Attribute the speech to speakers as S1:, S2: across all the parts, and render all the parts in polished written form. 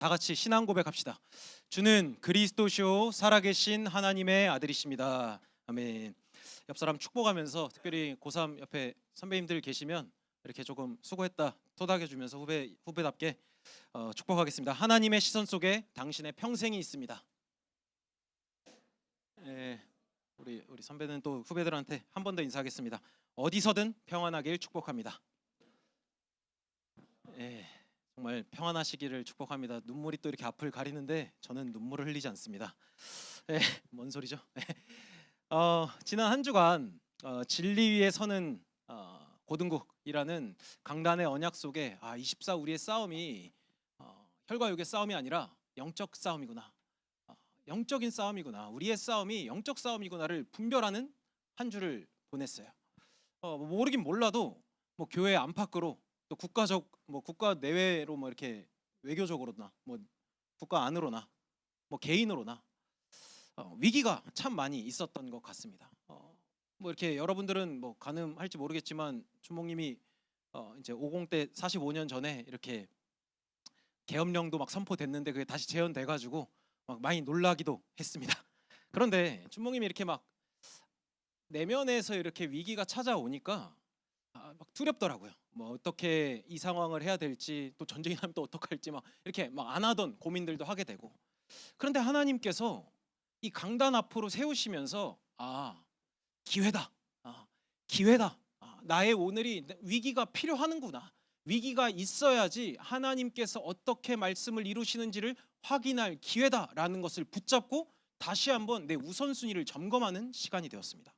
S1: 다 같이 신앙 고백합시다. 주는 그리스도시요 살아계신 하나님의 아들이십니다. 아멘. 옆 사람 축복하면서 특별히 고3 옆에 선배님들 계시면 이렇게 조금 수고했다 토닥여주면서 후배답게 축복하겠습니다. 하나님의 시선 속에 당신의 평생이 있습니다. 우리 선배는 또 후배들한테 한 번 더 인사하겠습니다. 어디서든 평안하길 축복합니다. 정말 평안하시기를 축복합니다. 눈물이 또 이렇게 앞을 가리는데 저는 눈물을 흘리지 않습니다. 뭔 소리죠? 지난 한 주간 진리 위에 서는 고등국이라는 강단의 언약 속에 24 우리의 싸움이 혈과 육의 싸움이 아니라 영적 싸움이구나, 영적인 싸움이구나, 우리의 싸움이 영적 싸움이구나를 분별하는 한 주를 보냈어요. 모르긴 몰라도 뭐 교회 안팎으로 또 국가적 국가 내외로 이렇게 외교적으로나 국가 안으로나 개인으로나 위기가 참 많이 있었던 것 같습니다. 이렇게 여러분들은 가늠할지 모르겠지만 주목님이 이제 50대 45년 전에 이렇게 계엄령도 선포됐는데 그게 다시 재현돼 가지고 많이 놀라기도 했습니다. 그런데 주목님이 이렇게 내면에서 이렇게 위기가 찾아오니까 두렵더라고요. 어떻게 이 상황을 해야 될지, 또 전쟁이 나면 또 어떡할지 이렇게 안 하던 고민들도 하게 되고. 그런데 하나님께서 이 강단 앞으로 세우시면서 기회다, 기회다, 나의 오늘이 위기가 필요하는구나, 위기가 있어야지 하나님께서 어떻게 말씀을 이루시는지를 확인할 기회다라는 것을 붙잡고 다시 한번 내 우선순위를 점검하는 시간이 되었습니다.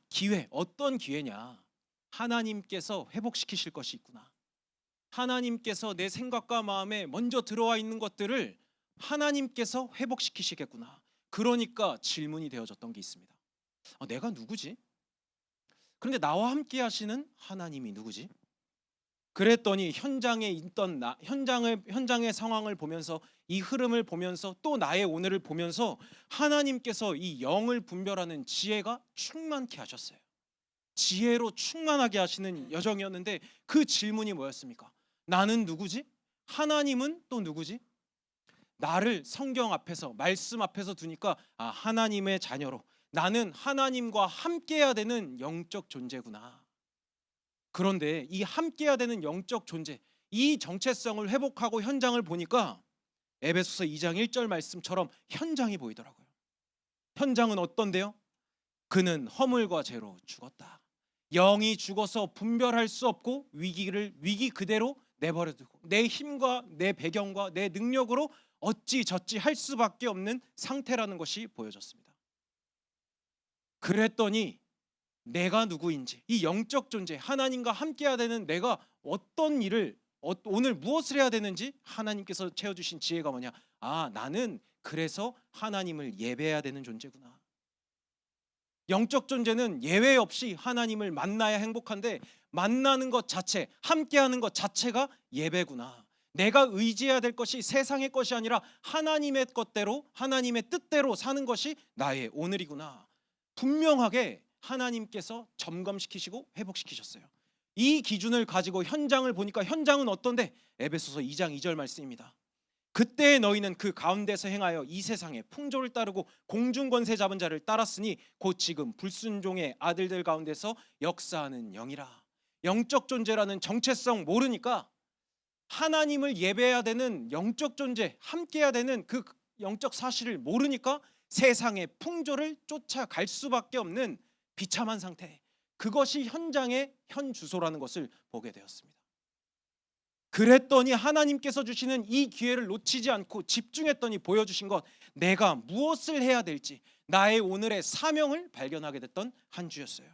S1: 기회, 어떤 기회냐? 하나님께서 회복시키실 것이 있구나. 하나님께서 내 생각과 마음에 먼저 들어와 있는 것들을 하나님께서 회복시키시겠구나. 그러니까 질문이 되어졌던 게 있습니다. 내가 누구지? 그런데 나와 함께 하시는 하나님이 누구지? 그랬더니 현장에 있던 나, 현장의 상황을 보면서, 이 흐름을 보면서, 또 나의 오늘을 보면서 하나님께서 이 영을 분별하는 지혜가 충만케 하셨어요. 지혜로 충만하게 하시는 여정이었는데 그 질문이 뭐였습니까? 나는 누구지? 하나님은 또 누구지? 나를 성경 앞에서, 말씀 앞에서 두니까 하나님의 자녀로, 나는 하나님과 함께해야 되는 영적 존재구나. 그런데 이 함께해야 되는 영적 존재, 이 정체성을 회복하고 현장을 보니까 에베소서 2장 1절 말씀처럼 현장이 보이더라고요. 현장은 어떤데요? 그는 허물과 죄로 죽었다. 영이 죽어서 분별할 수 없고 위기 그대로 내버려두고 내 힘과 내 배경과 내 능력으로 어찌저찌 할 수밖에 없는 상태라는 것이 보여졌습니다. 그랬더니 내가 누구인지, 이 영적 존재, 하나님과 함께해야 되는 내가 어떤 일을, 오늘 무엇을 해야 되는지 하나님께서 채워주신 지혜가 뭐냐? 나는 그래서 하나님을 예배해야 되는 존재구나. 영적 존재는 예외 없이 하나님을 만나야 행복한데, 만나는 것 자체, 함께하는 것 자체가 예배구나. 내가 의지해야 될 것이 세상의 것이 아니라 하나님의 것대로, 하나님의 뜻대로 사는 것이 나의 오늘이구나. 분명하게 하나님께서 점검시키시고 회복시키셨어요. 이 기준을 가지고 현장을 보니까 현장은 어떤데? 에베소서 2장 2절 말씀입니다. 그때 너희는 그 가운데서 행하여 이 세상의 풍조를 따르고 공중권세 잡은 자를 따랐으니 곧 지금 불순종의 아들들 가운데서 역사하는 영이라. 영적 존재라는 정체성 모르니까 하나님을 예배해야 되는 영적 존재, 함께해야 되는 그 영적 사실을 모르니까 세상의 풍조를 쫓아갈 수밖에 없는 비참한 상태, 그것이 현장의 현 주소라는 것을 보게 되었습니다. 그랬더니 하나님께서 주시는 이 기회를 놓치지 않고 집중했더니 보여주신 것, 내가 무엇을 해야 될지, 나의 오늘의 사명을 발견하게 됐던 한 주였어요.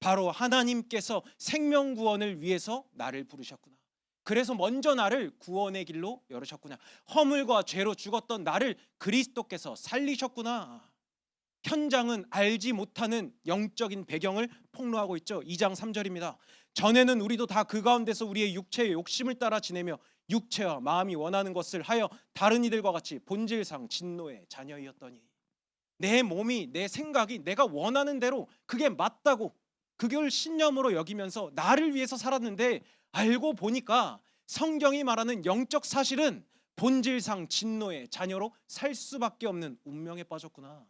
S1: 바로 하나님께서 생명구원을 위해서 나를 부르셨구나. 그래서 먼저 나를 구원의 길로 열으셨구나. 허물과 죄로 죽었던 나를 그리스도께서 살리셨구나. 현장은 알지 못하는 영적인 배경을 폭로하고 있죠. 2장 3절입니다. 전에는 우리도 다 그 가운데서 우리의 육체의 욕심을 따라 지내며 육체와 마음이 원하는 것을 하여 다른 이들과 같이 본질상 진노의 자녀이었더니, 내 몸이, 내 생각이 내가 원하는 대로 그게 맞다고 그걸 신념으로 여기면서 나를 위해서 살았는데, 알고 보니까 성경이 말하는 영적 사실은 본질상 진노의 자녀로 살 수밖에 없는 운명에 빠졌구나.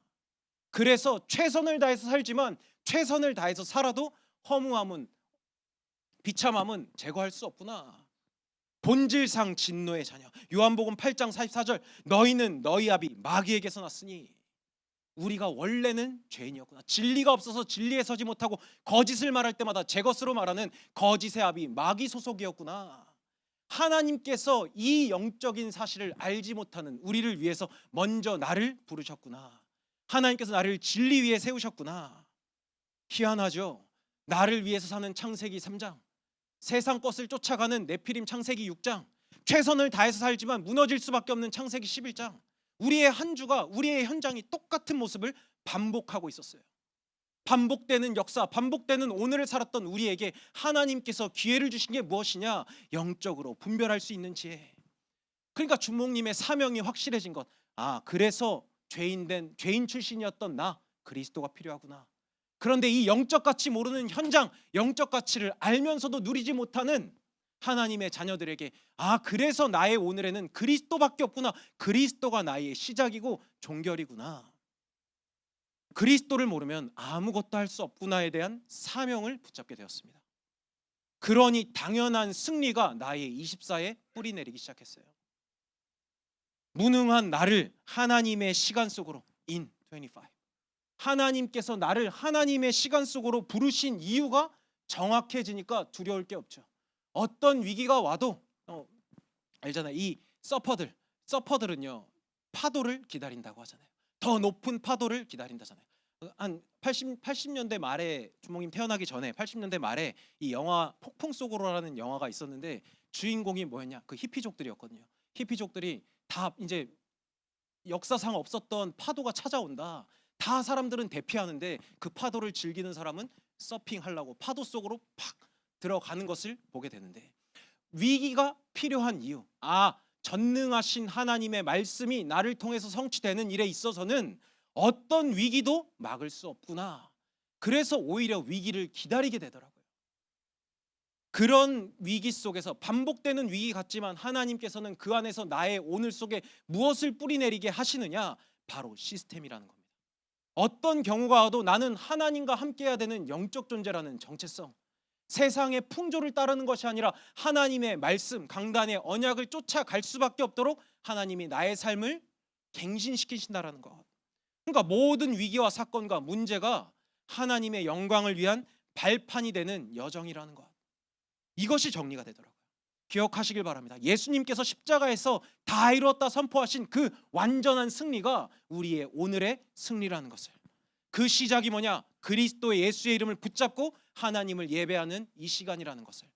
S1: 그래서 최선을 다해서 살지만 최선을 다해서 살아도 허무함은, 비참함은 제거할 수 없구나. 본질상 진노의 자녀. 요한복음 8장 44절, 너희는 너희 아비 마귀에게서 났으니. 우리가 원래는 죄인이었구나. 진리가 없어서 진리에 서지 못하고 거짓을 말할 때마다 제 것으로 말하는 거짓의 아비 마귀 소속이었구나. 하나님께서 이 영적인 사실을 알지 못하는 우리를 위해서 먼저 나를 부르셨구나. 하나님께서 나를 진리 위에 세우셨구나. 희한하죠. 나를 위해서 사는 창세기 3장, 세상 것을 쫓아가는 네피림 창세기 6장, 최선을 다해서 살지만 무너질 수밖에 없는 창세기 11장. 우리의 한 주가, 우리의 현장이 똑같은 모습을 반복하고 있었어요. 반복되는 역사, 반복되는 오늘을 살았던 우리에게 하나님께서 기회를 주신 게 무엇이냐? 영적으로 분별할 수 있는 지혜. 그러니까 주목님의 사명이 확실해진 것. 그래서 죄인 출신이었던 나, 그리스도가 필요하구나. 그런데 이 영적 가치 모르는 현장, 영적 가치를 알면서도 누리지 못하는 하나님의 자녀들에게 그래서 나의 오늘에는 그리스도밖에 없구나. 그리스도가 나의 시작이고 종결이구나. 그리스도를 모르면 아무것도 할 수 없구나에 대한 사명을 붙잡게 되었습니다. 그러니 당연한 승리가 나의 24에 뿌리 내리기 시작했어요. 무능한 나를 하나님의 시간 속으로 in 25. 하나님께서 나를 하나님의 시간 속으로 부르신 이유가 정확해지니까 두려울 게 없죠. 어떤 위기가 와도 알잖아요. 이 서퍼들은요 파도를 기다린다고 하잖아요. 더 높은 파도를 기다린다잖아요. 한 80년대 말에, 주몽님 태어나기 전에 80년대 말에 이 영화 폭풍 속으로라는 영화가 있었는데 주인공이 뭐였냐? 그 히피족들이었거든요. 히피족들이 다 이제 역사상 없었던 파도가 찾아온다. 다 사람들은 대피하는데 그 파도를 즐기는 사람은 서핑하려고 파도 속으로 팍 들어가는 것을 보게 되는데, 위기가 필요한 이유, 전능하신 하나님의 말씀이 나를 통해서 성취되는 일에 있어서는 어떤 위기도 막을 수 없구나. 그래서 오히려 위기를 기다리게 되더라고요. 그런 위기 속에서 반복되는 위기 같지만 하나님께서는 그 안에서 나의 오늘 속에 무엇을 뿌리내리게 하시느냐? 바로 시스템이라는 겁니다. 어떤 경우가 와도 나는 하나님과 함께해야 되는 영적 존재라는 정체성, 세상의 풍조를 따르는 것이 아니라 하나님의 말씀, 강단의 언약을 쫓아갈 수밖에 없도록 하나님이 나의 삶을 갱신시키신다라는 것. 그러니까 모든 위기와 사건과 문제가 하나님의 영광을 위한 발판이 되는 여정이라는 것. 이것이 정리가 되더라고요. 기억하시길 바랍니다. 예수님께서 십자가에서 다 이루었다 선포하신 그 완전한 승리가 우리의 오늘의 승리라는 것을, 그 시작이 뭐냐? 그리스도의 예수의 이름을 붙잡고 하나님을 예배하는 이 시간이라는 것을,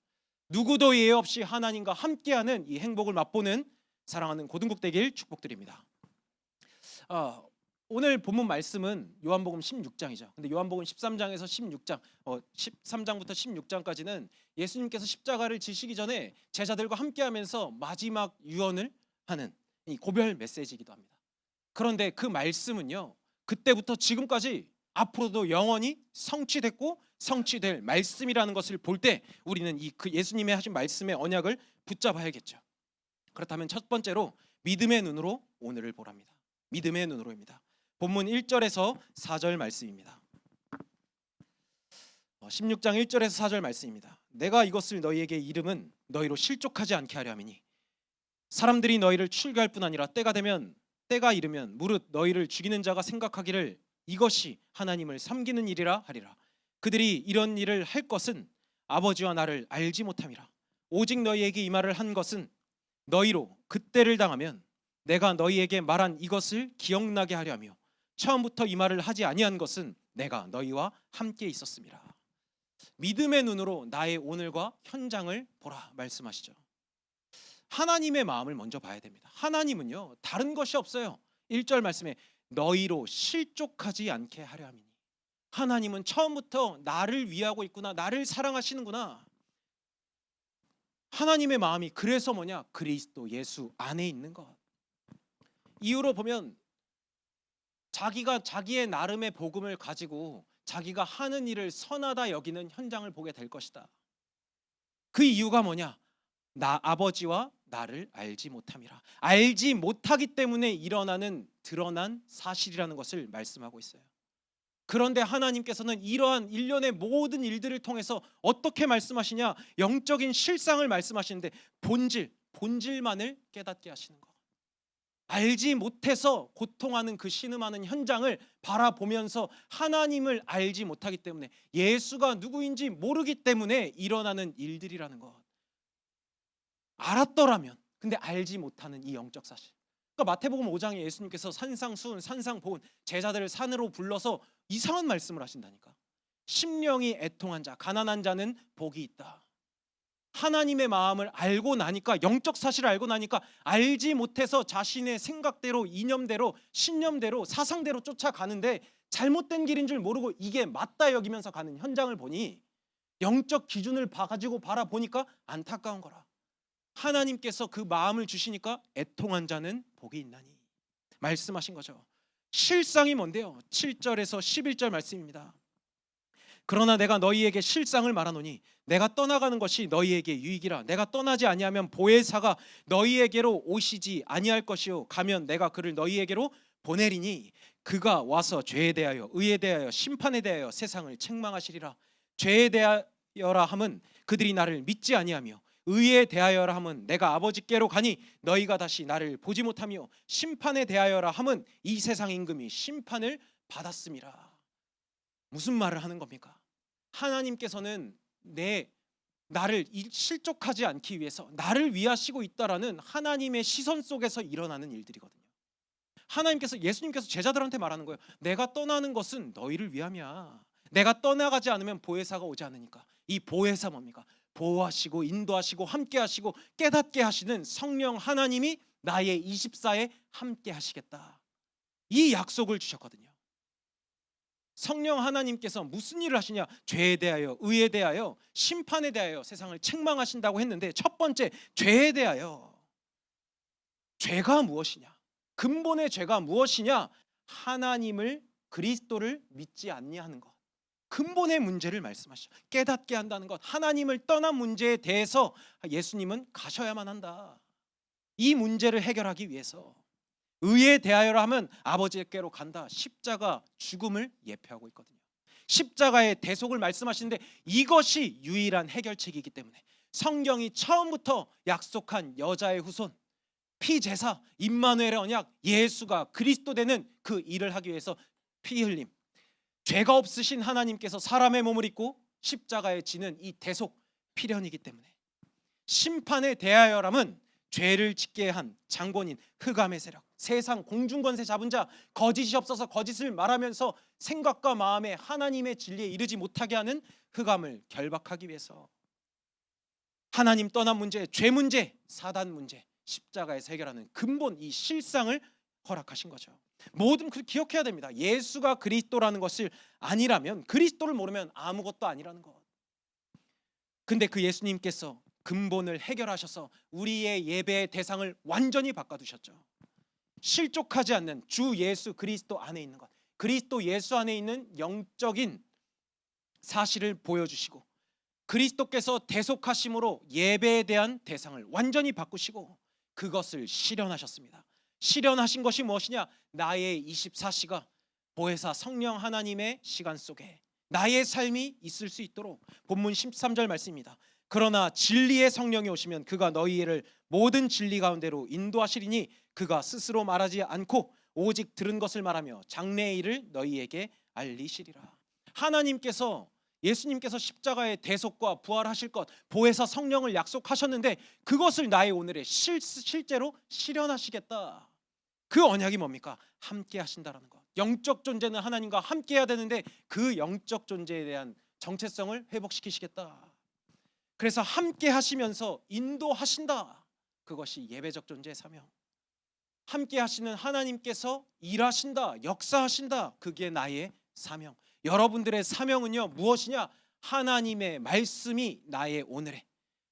S1: 누구도 예외 없이 하나님과 함께하는 이 행복을 맛보는 사랑하는 고등국 되길 축복드립니다. 오늘 본문 말씀은 요한복음 16장이죠. 근데 요한복음 13장에서 16장, 13장부터 16장까지는 예수님께서 십자가를 지시기 전에 제자들과 함께하면서 마지막 유언을 하는 이 고별 메시지이기도 합니다. 그런데 그 말씀은요, 그때부터 지금까지 앞으로도 영원히 성취됐고 성취될 말씀이라는 것을 볼 때 우리는 그 예수님의 하신 말씀의 언약을 붙잡아야겠죠. 그렇다면 첫 번째로 믿음의 눈으로 오늘을 보랍니다. 믿음의 눈으로입니다. 본문 1절에서 4절 말씀입니다. 16장 1절에서 4절 말씀입니다. 내가 이것을 너희에게 이름은 너희로 실족하지 않게 하려 함이니 사람들이 너희를 출교할 뿐 아니라 때가 이르면 무릇 너희를 죽이는 자가 생각하기를 이것이 하나님을 섬기는 일이라 하리라. 그들이 이런 일을 할 것은 아버지와 나를 알지 못함이라. 오직 너희에게 이 말을 한 것은 너희로 그때를 당하면 내가 너희에게 말한 이것을 기억나게 하려 하며 처음부터 이 말을 하지 아니한 것은 내가 너희와 함께 있었음이라. 믿음의 눈으로 나의 오늘과 현장을 보라 말씀하시죠. 하나님의 마음을 먼저 봐야 됩니다. 하나님은요 다른 것이 없어요. 1절 말씀에 너희로 실족하지 않게 하려 함이니, 하나님은 처음부터 나를 위하고 있구나, 나를 사랑하시는구나. 하나님의 마음이 그래서 뭐냐? 그리스도 예수 안에 있는 것. 이유로 보면 자기가 자기의 나름의 복음을 가지고 자기가 하는 일을 선하다 여기는 현장을 보게 될 것이다. 그 이유가 뭐냐? 나 아버지와 나를 알지 못함이라. 알지 못하기 때문에 드러난 사실이라는 것을 말씀하고 있어요. 그런데 하나님께서는 이러한 일련의 모든 일들을 통해서 어떻게 말씀하시냐? 영적인 실상을 말씀하시는데 본질만을 깨닫게 하시는 것. 알지 못해서 고통하는 그 신음하는 현장을 바라보면서 하나님을 알지 못하기 때문에, 예수가 누구인지 모르기 때문에 일어나는 일들이라는 것. 알았더라면, 근데 알지 못하는 이 영적 사실. 그러니까 마태복음 5장에 예수님께서 산상수훈 산상보훈 제자들을 산으로 불러서 이상한 말씀을 하신다니까. 심령이 애통한 자, 가난한 자는 복이 있다. 하나님의 마음을 알고 나니까, 영적 사실을 알고 나니까 알지 못해서 자신의 생각대로, 이념대로, 신념대로, 사상대로 쫓아가는데 잘못된 길인 줄 모르고 이게 맞다 여기면서 가는 현장을 보니, 영적 기준을 가지고 바라보니까 안타까운 거라. 하나님께서 그 마음을 주시니까 애통한 자는 복이 있나니 말씀하신 거죠. 실상이 뭔데요? 7절에서 11절 말씀입니다. 그러나 내가 너희에게 실상을 말하노니 내가 떠나가는 것이 너희에게 유익이라. 내가 떠나지 아니하면 보혜사가 너희에게로 오시지 아니할 것이요, 가면 내가 그를 너희에게로 보내리니 그가 와서 죄에 대하여 의에 대하여 심판에 대하여 세상을 책망하시리라. 죄에 대하여라 함은 그들이 나를 믿지 아니하며, 의에 대하여라 함은 내가 아버지께로 가니 너희가 다시 나를 보지 못하며, 심판에 대하여라 함은 이 세상 임금이 심판을 받았음이라. 무슨 말을 하는 겁니까? 하나님께서는 나를 실족하지 않기 위해서 나를 위하시고 있다라는 하나님의 시선 속에서 일어나는 일들이거든요. 예수님께서 제자들한테 말하는 거예요. 내가 떠나는 것은 너희를 위함이야. 내가 떠나가지 않으면 보혜사가 오지 않으니까. 이 보혜사 뭡니까? 보호하시고 인도하시고 함께하시고 깨닫게 하시는 성령 하나님이 나의 24에 함께 하시겠다. 이 약속을 주셨거든요. 성령 하나님께서 무슨 일을 하시냐? 죄에 대하여, 의에 대하여, 심판에 대하여 세상을 책망하신다고 했는데, 첫 번째, 죄에 대하여. 죄가 무엇이냐? 근본의 죄가 무엇이냐? 하나님을, 그리스도를 믿지 않냐는 것. 근본의 문제를 말씀하시죠. 깨닫게 한다는 것. 하나님을 떠난 문제에 대해서 예수님은 가셔야만 한다. 이 문제를 해결하기 위해서. 의에 대하여라 하면 아버지께로 간다. 십자가 죽음을 예표하고 있거든요. 십자가의 대속을 말씀하시는데, 이것이 유일한 해결책이기 때문에 성경이 처음부터 약속한 여자의 후손, 피제사, 임마누엘의 언약, 예수가 그리스도 되는 그 일을 하기 위해서 피 흘림, 죄가 없으신 하나님께서 사람의 몸을 입고 십자가에 지는 이 대속 필연이기 때문에, 심판에 대하여라면 죄를 짓게 한 장본인, 흑암의 세력, 세상 공중권세 잡은 자, 거짓이 없어서 거짓을 말하면서 생각과 마음에 하나님의 진리에 이르지 못하게 하는 흑암을 결박하기 위해서, 하나님 떠난 문제, 죄 문제, 사단 문제, 십자가에서 해결하는 근본, 이 실상을 허락하신 거죠. 모든 기억해야 됩니다. 예수가 그리스도라는 것을 아니라면, 그리스도를 모르면 아무것도 아니라는 것. 근데 그 예수님께서 근본을 해결하셔서 우리의 예배의 대상을 완전히 바꿔두셨죠. 실족하지 않는 주 예수 그리스도 안에 있는 것, 그리스도 예수 안에 있는 영적인 사실을 보여주시고, 그리스도께서 대속하심으로 예배에 대한 대상을 완전히 바꾸시고 그것을 실현하셨습니다. 실현하신 것이 무엇이냐? 나의 24시가 보혜사 성령 하나님의 시간 속에 나의 삶이 있을 수 있도록, 본문 13절 말씀입니다. 그러나 진리의 성령이 오시면 그가 너희를 모든 진리 가운데로 인도하시리니 그가 스스로 말하지 않고 오직 들은 것을 말하며 장래의 일을 너희에게 알리시리라. 하나님께서, 예수님께서 십자가의 대속과 부활하실 것, 보혜사 성령을 약속하셨는데 그것을 나의 오늘에 실제로 실현하시겠다. 그 언약이 뭡니까? 함께 하신다라는 것. 영적 존재는 하나님과 함께 해야 되는데 그 영적 존재에 대한 정체성을 회복시키시겠다. 그래서 함께 하시면서 인도하신다. 그것이 예배적 존재의 사명. 함께 하시는 하나님께서 일하신다, 역사하신다. 그게 나의 사명. 여러분들의 사명은요, 무엇이냐? 하나님의 말씀이 나의 오늘에,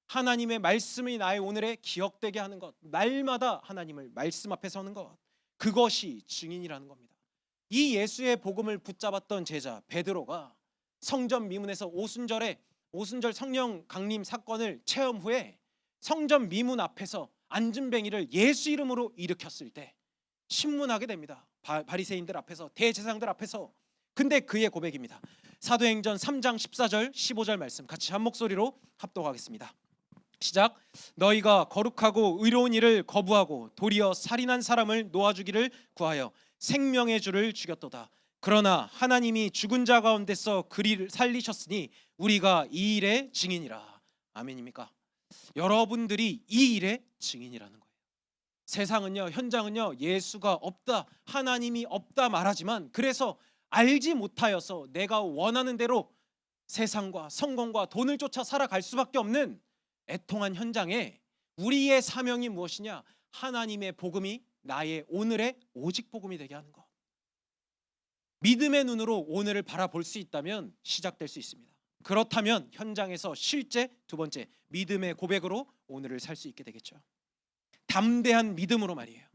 S1: 하나님의 말씀이 나의 오늘에 기억되게 하는 것, 날마다 하나님을 말씀 앞에 서는 것, 그것이 증인이라는 겁니다. 이 예수의 복음을 붙잡았던 제자 베드로가 성전 미문에서 오순절 성령 강림 사건을 체험 후에 성전 미문 앞에서 안진뱅이를 예수 이름으로 일으켰을 때 신문하게 됩니다. 바리새인들 앞에서, 대제사장들 앞에서. 근데 그의 고백입니다. 사도행전 3장 14절 15절 말씀 같이 한 목소리로 합독하겠습니다. 시작. 너희가 거룩하고 의로운 일을 거부하고 도리어 살인한 사람을 놓아주기를 구하여 생명의 주를 죽였도다. 그러나 하나님이 죽은 자 가운데서 그리를 살리셨으니 우리가 이 일의 증인이라. 아멘입니까? 여러분들이 이 일의 증인이라는 거예요. 세상은요, 현장은요, 예수가 없다, 하나님이 없다 말하지만 그래서 알지 못하여서 내가 원하는 대로 세상과 성공과 돈을 쫓아 살아갈 수밖에 없는 애통한 현장에 우리의 사명이 무엇이냐? 하나님의 복음이 나의 오늘의 오직 복음이 되게 하는 것. 믿음의 눈으로 오늘을 바라볼 수 있다면 시작될 수 있습니다. 그렇다면 현장에서 실제 두 번째 믿음의 고백으로 오늘을 살 수 있게 되겠죠. 담대한 믿음으로 말이에요.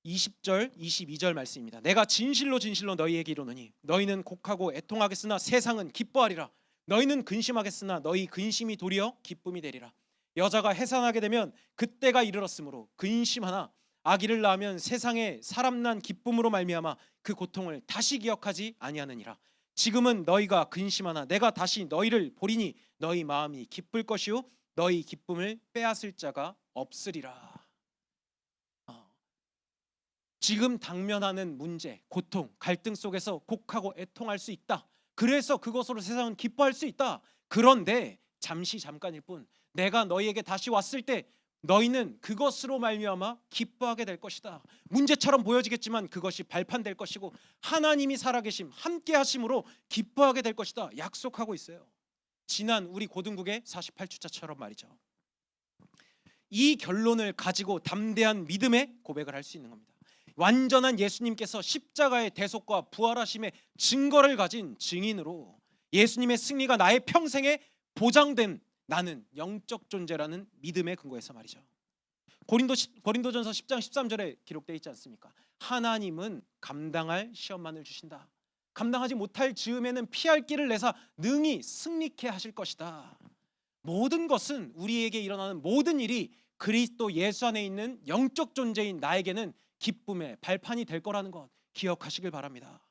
S1: 20절 22절 말씀입니다. 내가 진실로 진실로 너희에게 이르노니 너희는 곡하고 애통하겠으나 세상은 기뻐하리라. 너희는 근심하겠으나 너희 근심이 도리어 기쁨이 되리라. 여자가 해산하게 되면 그때가 이르렀으므로 근심하나 아기를 낳으면 세상에 사람 난 기쁨으로 말미암아 그 고통을 다시 기억하지 아니하느니라. 지금은 너희가 근심하나 내가 다시 너희를 보리니 너희 마음이 기쁠 것이요 너희 기쁨을 빼앗을 자가 없으리라. 지금 당면하는 문제, 고통, 갈등 속에서 곡하고 애통할 수 있다. 그래서 그것으로 세상은 기뻐할 수 있다. 그런데 잠깐일 뿐 내가 너희에게 다시 왔을 때 너희는 그것으로 말미암아 기뻐하게 될 것이다. 문제처럼 보여지겠지만 그것이 발판될 것이고 하나님이 살아계심, 함께 하심으로 기뻐하게 될 것이다. 약속하고 있어요. 지난 우리 고등국의 48주차처럼 말이죠. 이 결론을 가지고 담대한 믿음의 고백을 할 수 있는 겁니다. 완전한 예수님께서 십자가의 대속과 부활하심의 증거를 가진 증인으로 예수님의 승리가 나의 평생에 보장된 나는 영적 존재라는 믿음의 근거에서 말이죠. 고린도전서 10장 13절에 기록되어 있지 않습니까? 하나님은 감당할 시험만을 주신다. 감당하지 못할 즈음에는 피할 길을 내사 능히 승리케 하실 것이다. 모든 것은 우리에게 일어나는 모든 일이 그리스도 예수 안에 있는 영적 존재인 나에게는 기쁨의 발판이 될 거라는 것 기억하시길 바랍니다.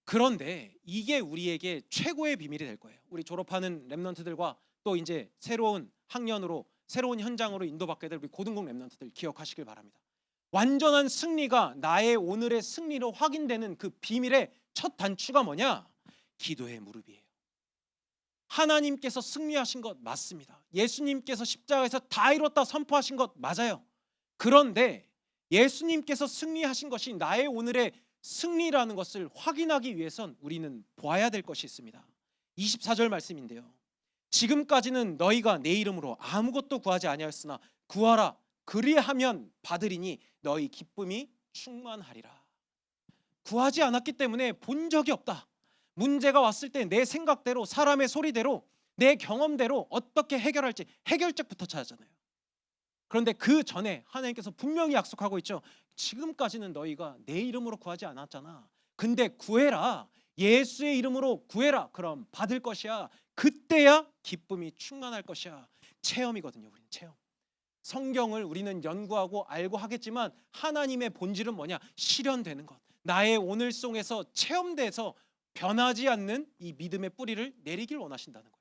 S1: 그런데 이게 우리에게 최고의 비밀이 될 거예요. 우리 졸업하는 랩런트들과 또 이제 새로운 학년으로 새로운 현장으로 인도받게 될 우리 고등국 랩런트들 기억하시길 바랍니다. 완전한 승리가 나의 오늘의 승리로 확인되는 그 비밀의 첫 단추가 뭐냐? 기도의 무릎이에요. 하나님께서 승리하신 것 맞습니다. 예수님께서 십자가에서 다 이뤘다 선포하신 것 맞아요. 그런데 예수님께서 승리하신 것이 나의 오늘의 승리라는 것을 확인하기 위해선 우리는 보아야 될 것이 있습니다. 24절 말씀인데요. 지금까지는 너희가 내 이름으로 아무것도 구하지 아니하였으나 구하라 그리하면 받으리니 너희 기쁨이 충만하리라. 구하지 않았기 때문에 본 적이 없다. 문제가 왔을 때 내 생각대로 사람의 소리대로 내 경험대로 어떻게 해결할지 해결책부터 찾았잖아요. 그런데 그 전에 하나님께서 분명히 약속하고 있죠. 지금까지는 너희가 내 이름으로 구하지 않았잖아. 근데 구해라. 예수의 이름으로 구해라. 그럼 받을 것이야. 그때야 기쁨이 충만할 것이야. 체험이거든요. 우리는 체험. 성경을 우리는 연구하고 알고 하겠지만 하나님의 본질은 뭐냐? 실현되는 것. 나의 오늘 속에서 체험돼서 변하지 않는 이 믿음의 뿌리를 내리길 원하신다는 거예요.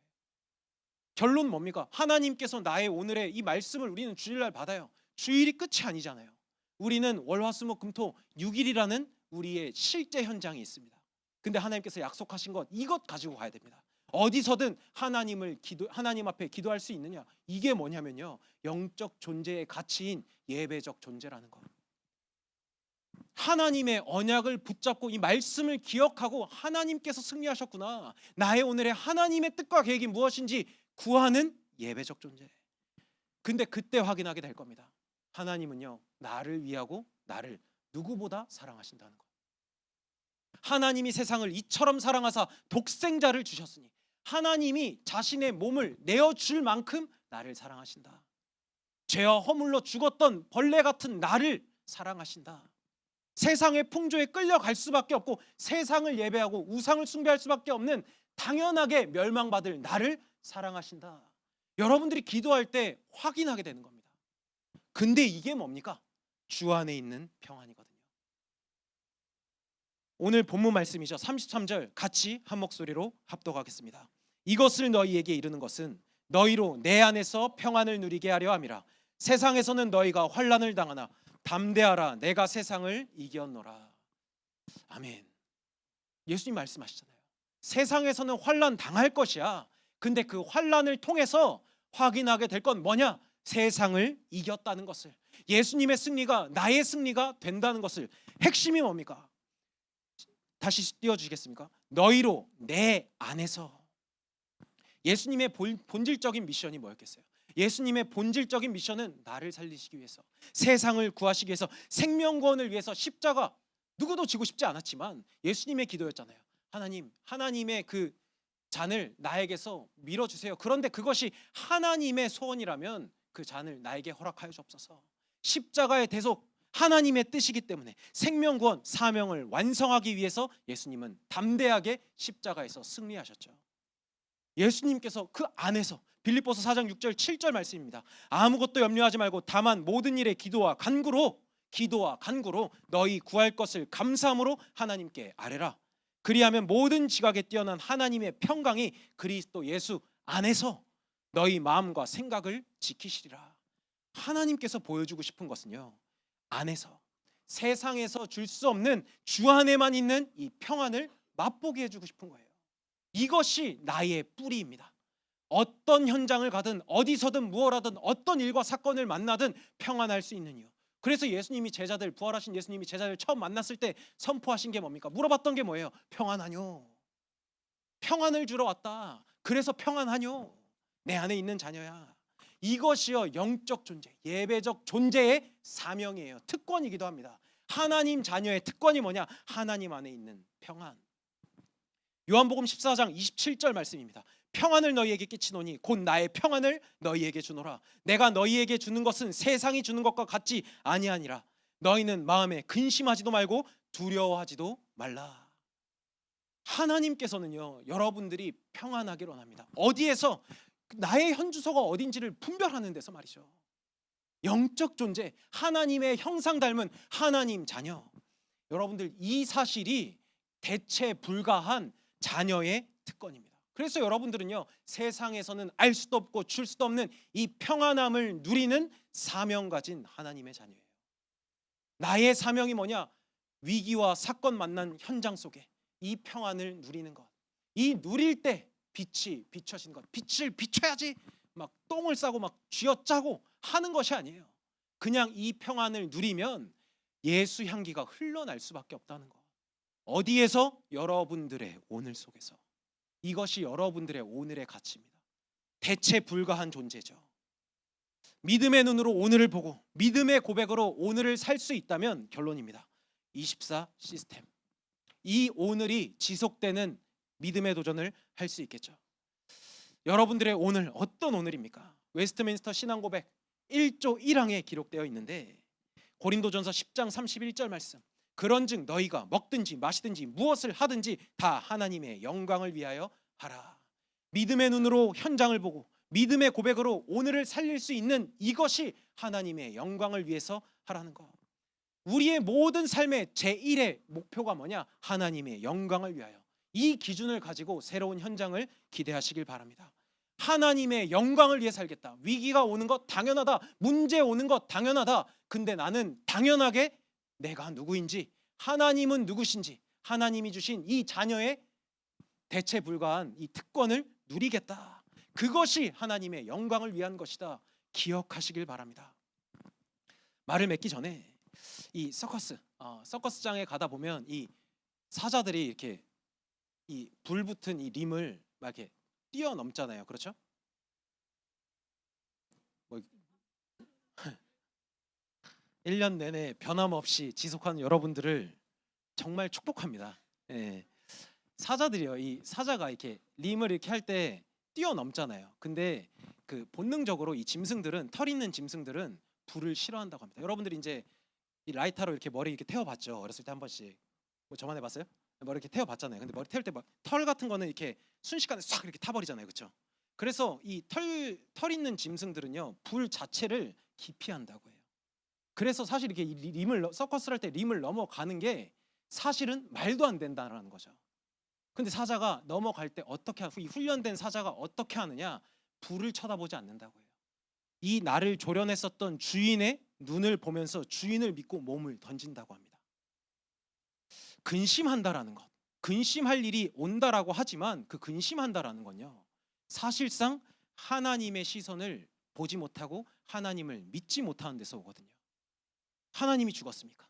S1: 결론 뭡니까? 하나님께서 나의 오늘의 이 말씀을 우리는 주일날 받아요. 주일이 끝이 아니잖아요. 우리는 월화수목금토 6일이라는 우리의 실제 현장이 있습니다. 근데 하나님께서 약속하신 것 이것 가지고 가야 됩니다. 어디서든 하나님 앞에 기도할 수 있느냐? 이게 뭐냐면요. 영적 존재의 가치인 예배적 존재라는 것. 하나님의 언약을 붙잡고 이 말씀을 기억하고 하나님께서 승리하셨구나. 나의 오늘의 하나님의 뜻과 계획이 무엇인지 구하는 예배적 존재. 근데 그때 확인하게 될 겁니다. 하나님은요, 나를 위하고 나를 누구보다 사랑하신다는 것. 하나님이 세상을 이처럼 사랑하사 독생자를 주셨으니 하나님이 자신의 몸을 내어줄 만큼 나를 사랑하신다. 죄와 허물로 죽었던 벌레 같은 나를 사랑하신다. 세상의 풍조에 끌려갈 수밖에 없고 세상을 예배하고 우상을 숭배할 수밖에 없는 당연하게 멸망받을 나를 사랑하신다. 여러분들이 기도할 때 확인하게 되는 겁니다. 근데 이게 뭡니까? 주 안에 있는 평안이거든요. 오늘 본문 말씀이죠. 33절 같이 한 목소리로 합독하겠습니다. 이것을 너희에게 이르는 것은 너희로 내 안에서 평안을 누리게 하려 함이라. 세상에서는 너희가 환난을 당하나 담대하라, 내가 세상을 이겼노라. 아멘. 예수님 말씀하시잖아요. 세상에서는 환난 당할 것이야. 근데 그 환난을 통해서 확인하게 될 건 뭐냐? 세상을 이겼다는 것을. 예수님의 승리가 나의 승리가 된다는 것을. 핵심이 뭡니까? 다시 띄워주시겠습니까? 너희로 내 안에서. 예수님의 본질적인 미션이 뭐였겠어요? 예수님의 본질적인 미션은 나를 살리시기 위해서, 세상을 구하시기 위해서, 생명구원을 위해서 십자가, 누구도 지고 싶지 않았지만 예수님의 기도였잖아요. 하나님, 하나님의 그 잔을 나에게서 밀어주세요. 그런데 그것이 하나님의 소원이라면 그 잔을 나에게 허락하여 주옵소서. 십자가의 대속, 하나님의 뜻이기 때문에 생명구원, 사명을 완성하기 위해서 예수님은 담대하게 십자가에서 승리하셨죠. 예수님께서 그 안에서, 빌립보서 4장 6절 7절 말씀입니다. 아무것도 염려하지 말고 다만 모든 일에 기도와 간구로 너희 구할 것을 감사함으로 하나님께 아뢰라. 그리하면 모든 지각에 뛰어난 하나님의 평강이 그리스도 예수 안에서 너희 마음과 생각을 지키시리라. 하나님께서 보여주고 싶은 것은요, 안에서, 세상에서 줄 수 없는 주 안에만 있는 이 평안을 맛보게 해주고 싶은 거예요. 이것이 나의 뿌리입니다. 어떤 현장을 가든 어디서든 무엇하든 어떤 일과 사건을 만나든 평안할 수 있는 이유. 그래서 예수님이 제자들, 부활하신 예수님이 제자들 처음 만났을 때 선포하신 게 뭡니까? 물어봤던 게 뭐예요? 평안하뇨? 평안을 주러 왔다. 그래서 평안하뇨? 내 안에 있는 자녀야. 이것이요, 영적 존재, 예배적 존재의 사명이에요. 특권이기도 합니다. 하나님 자녀의 특권이 뭐냐? 하나님 안에 있는 평안. 요한복음 14장 27절 말씀입니다. 평안을 너희에게 끼치노니 곧 나의 평안을 너희에게 주노라. 내가 너희에게 주는 것은 세상이 주는 것과 같지 아니하니라. 너희는 마음에 근심하지도 말고 두려워하지도 말라. 하나님께서는요, 여러분들이 평안하기를 원합니다. 어디에서? 나의 현주소가 어딘지를 분별하는 데서 말이죠. 영적 존재, 하나님의 형상 닮은 하나님 자녀. 여러분들, 이 사실이 대체 불가한 자녀의 특권입니다. 그래서 여러분들은요, 세상에서는 알 수도 없고 줄 수도 없는 이 평안함을 누리는 사명 가진 하나님의 자녀예요. 나의 사명이 뭐냐? 위기와 사건 만난 현장 속에 이 평안을 누리는 것. 이 누릴 때 빛이 비춰진 것. 빛을 비춰야지 막 똥을 싸고 막 쥐어짜고 하는 것이 아니에요. 그냥 이 평안을 누리면 예수 향기가 흘러날 수밖에 없다는 것. 어디에서? 여러분들의 오늘 속에서. 이것이 여러분들의 오늘의 가치입니다. 대체 불가한 존재죠. 믿음의 눈으로 오늘을 보고 믿음의 고백으로 오늘을 살 수 있다면 결론입니다. 24 시스템. 이 오늘이 지속되는 믿음의 도전을 할 수 있겠죠. 여러분들의 오늘 어떤 오늘입니까? 웨스트민스터 신앙고백 1조 1항에 기록되어 있는데, 고린도전서 10장 31절 말씀. 그런즉 너희가 먹든지 마시든지 무엇을 하든지 다 하나님의 영광을 위하여 하라. 믿음의 눈으로 현장을 보고 믿음의 고백으로 오늘을 살릴 수 있는 이것이 하나님의 영광을 위해서 하라는 것. 우리의 모든 삶의 제1의 목표가 뭐냐? 하나님의 영광을 위하여. 이 기준을 가지고 새로운 현장을 기대하시길 바랍니다. 하나님의 영광을 위해 살겠다. 위기가 오는 것 당연하다. 문제 오는 것 당연하다. 근데 나는 당연하게 내가 누구인지, 하나님은 누구신지, 하나님이 주신 이 자녀의 대체 불가한 이 특권을 누리겠다. 그것이 하나님의 영광을 위한 것이다. 기억하시길 바랍니다. 말을 맺기 전에 이 서커스장에 가다 보면 이 사자들이 이렇게 이 불 붙은 이 림을 막 이렇게 뛰어넘잖아요. 그렇죠? 뭐 1년 내내 변함없이 지속하는 여러분들을 정말 축복합니다. 예. 사자들이요, 이 사자가 이렇게 림을 이렇게 할 때 뛰어넘잖아요. 근데 그 본능적으로 이 짐승들은, 털 있는 짐승들은 불을 싫어한다고 합니다. 여러분들이 이제 이 라이터로 이렇게 머리 이렇게 태워봤죠. 어렸을 때 한 번씩. 뭐 저만 해봤어요? 머리 이렇게 태워봤잖아요. 근데 머리 태울 때 막 털 같은 거는 이렇게 순식간에 싹 이렇게 타버리잖아요, 그렇죠? 그래서 이 털 있는 짐승들은요 불 자체를 기피한다고 해요. 그래서 사실 이렇게 서커스를 할 때 림을 넘어가는 게 사실은 말도 안 된다라는 거죠. 근데 사자가 넘어갈 때 이 훈련된 사자가 어떻게 하느냐? 불을 쳐다보지 않는다고 해요. 이 나를 조련했었던 주인의 눈을 보면서 주인을 믿고 몸을 던진다고 합니다. 근심한다라는 것, 근심할 일이 온다라고 하지만 그 근심한다라는 건요 사실상 하나님의 시선을 보지 못하고 하나님을 믿지 못하는 데서 오거든요. 하나님이 죽었습니까?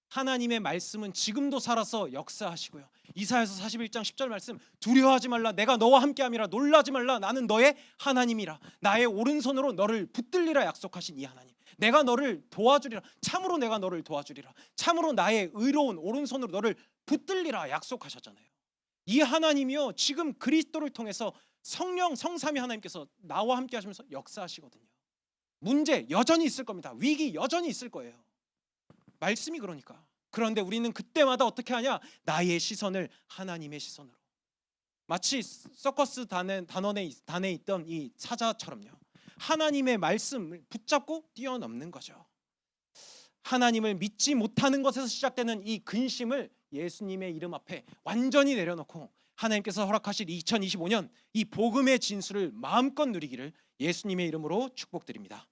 S1: 하나님의 말씀은 지금도 살아서 역사하시고요. 이사야서 41장 10절 말씀, 두려워하지 말라, 내가 너와 함께함이라, 놀라지 말라, 나는 너의 하나님이라, 나의 오른손으로 너를 붙들리라 약속하신 이 하나님, 내가 너를 도와주리라, 참으로 내가 너를 도와주리라, 참으로 나의 의로운 오른손으로 너를 붙들리라 약속하셨잖아요. 이 하나님이요 지금 그리스도를 통해서 성령 성삼위 하나님께서 나와 함께 하시면서 역사하시거든요. 문제 여전히 있을 겁니다. 위기 여전히 있을 거예요. 말씀이 그러니까. 그런데 우리는 그때마다 어떻게 하냐? 나의 시선을 하나님의 시선으로. 마치 서커스 단에 있던 이 사자처럼요. 하나님의 말씀을 붙잡고 뛰어넘는 거죠. 하나님을 믿지 못하는 것에서 시작되는 이 근심을 예수님의 이름 앞에 완전히 내려놓고 하나님께서 허락하실 2025년 이 복음의 진수를 마음껏 누리기를 예수님의 이름으로 축복드립니다.